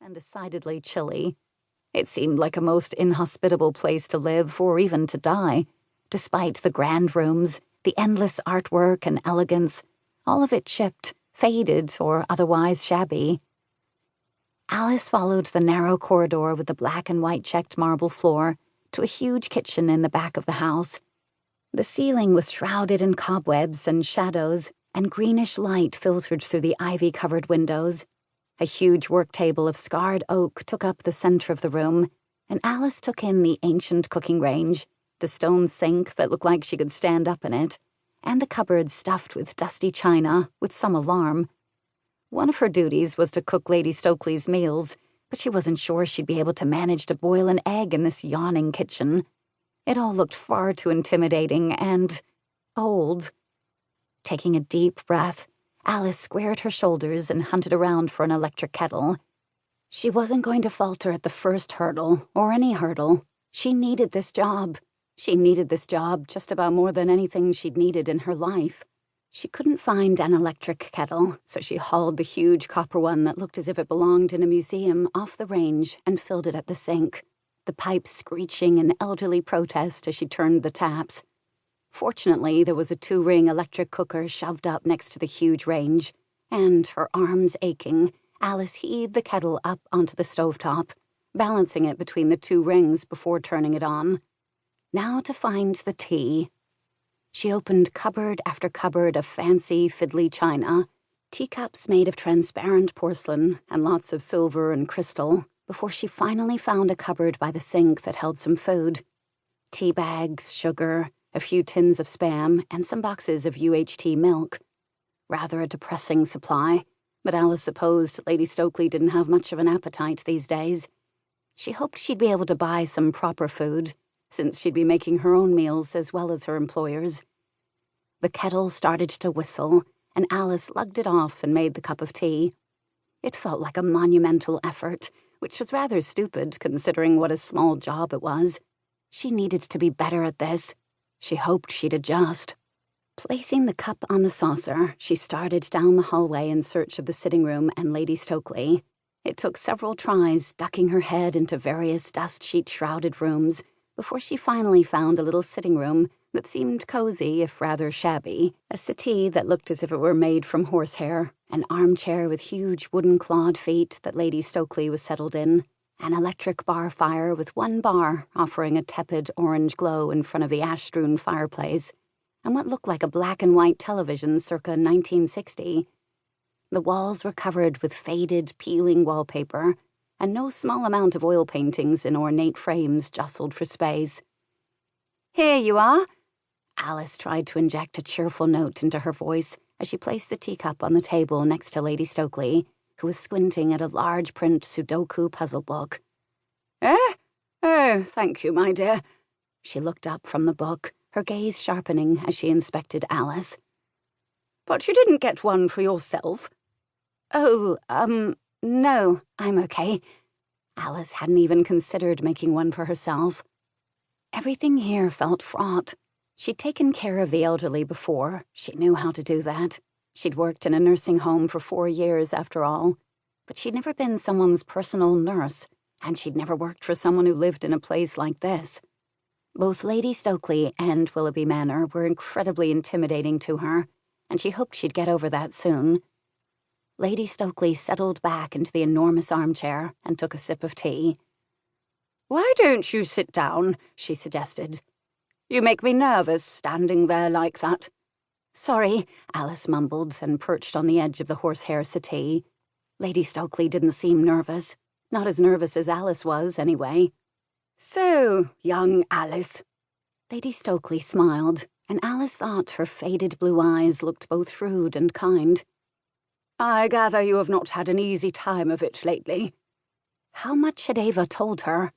and decidedly chilly. It seemed like a most inhospitable place to live or even to die, despite the grand rooms, the endless artwork and elegance, all of it chipped, faded, or otherwise shabby. Alice followed the narrow corridor with the black and white checked marble floor to a huge kitchen in the back of the house. The ceiling was shrouded in cobwebs and shadows, and greenish light filtered through the ivy-covered windows. A huge work table of scarred oak took up the center of the room, and Alice took in the ancient cooking range, the stone sink that looked like she could stand up in it, and the cupboards stuffed with dusty china, with some alarm. One of her duties was to cook Lady Stokeley's meals, but she wasn't sure she'd be able to manage to boil an egg in this yawning kitchen. It all looked far too intimidating and old. Taking a deep breath, Alice squared her shoulders and hunted around for an electric kettle. She wasn't going to falter at the first hurdle, or any hurdle. She needed this job. She needed this job just about more than anything she'd needed in her life. She couldn't find an electric kettle, so she hauled the huge copper one that looked as if it belonged in a museum off the range and filled it at the sink, the pipes screeching in elderly protest as she turned the taps. Fortunately, there was a 2-ring electric cooker shoved up next to the huge range, and, her arms aching, Alice heaved the kettle up onto the stovetop, balancing it between the 2 rings before turning it on. Now to find the tea. She opened cupboard after cupboard of fancy, fiddly china, teacups made of transparent porcelain and lots of silver and crystal, before she finally found a cupboard by the sink that held some food. Tea bags, sugar, a few tins of Spam, and some boxes of UHT milk. Rather a depressing supply, but Alice supposed Lady Stokeley didn't have much of an appetite these days. She hoped she'd be able to buy some proper food, since she'd be making her own meals as well as her employer's. The kettle started to whistle, and Alice lugged it off and made the cup of tea. It felt like a monumental effort, which was rather stupid considering what a small job it was. She needed to be better at this. She hoped she'd adjust. Placing the cup on the saucer, she started down the hallway in search of the sitting room and Lady Stokeley. It took several tries, ducking her head into various dust-sheet-shrouded rooms, before she finally found a little sitting room that seemed cozy if rather shabby, a settee that looked as if it were made from horsehair, an armchair with huge wooden clawed feet that Lady Stokeley was settled in, an electric bar fire with 1 bar offering a tepid orange glow in front of the ash-strewn fireplace, and what looked like a black and white television circa 1960. The walls were covered with faded, peeling wallpaper, and no small amount of oil paintings in ornate frames jostled for space. "Here you are." Alice tried to inject a cheerful note into her voice as she placed the teacup on the table next to Lady Stokeley, who was squinting at a large print Sudoku puzzle book. "Eh? Oh, thank you, my dear." She looked up from the book, her gaze sharpening as she inspected Alice. "But you didn't get one for yourself?" "Oh, no, I'm okay." Alice hadn't even considered making one for herself. Everything here felt fraught. She'd taken care of the elderly before. She knew how to do that. She'd worked in a nursing home for 4 years, after all. But she'd never been someone's personal nurse, and she'd never worked for someone who lived in a place like this. Both Lady Stokeley and Willoughby Manor were incredibly intimidating to her, and she hoped she'd get over that soon. Lady Stokeley settled back into the enormous armchair and took a sip of tea. "Why don't you sit down?" she suggested. "You make me nervous, standing there like that." "Sorry," Alice mumbled and perched on the edge of the horsehair settee. Lady Stokeley didn't seem nervous. Not as nervous as Alice was, anyway. "So, young Alice." Lady Stokeley smiled, and Alice thought her faded blue eyes looked both shrewd and kind. "I gather you have not had an easy time of it lately." How much had Ava told her?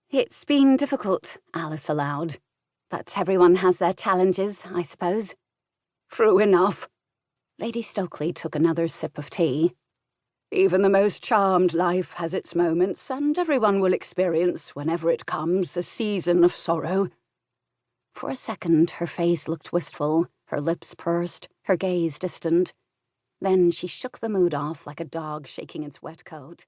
"It's been difficult," Alice allowed. "But everyone has their challenges, I suppose." "True enough." Lady Stokeley took another sip of tea. "Even the most charmed life has its moments, and everyone will experience, whenever it comes, a season of sorrow." For a second, her face looked wistful, her lips pursed, her gaze distant. Then she shook the mood off like a dog shaking its wet coat.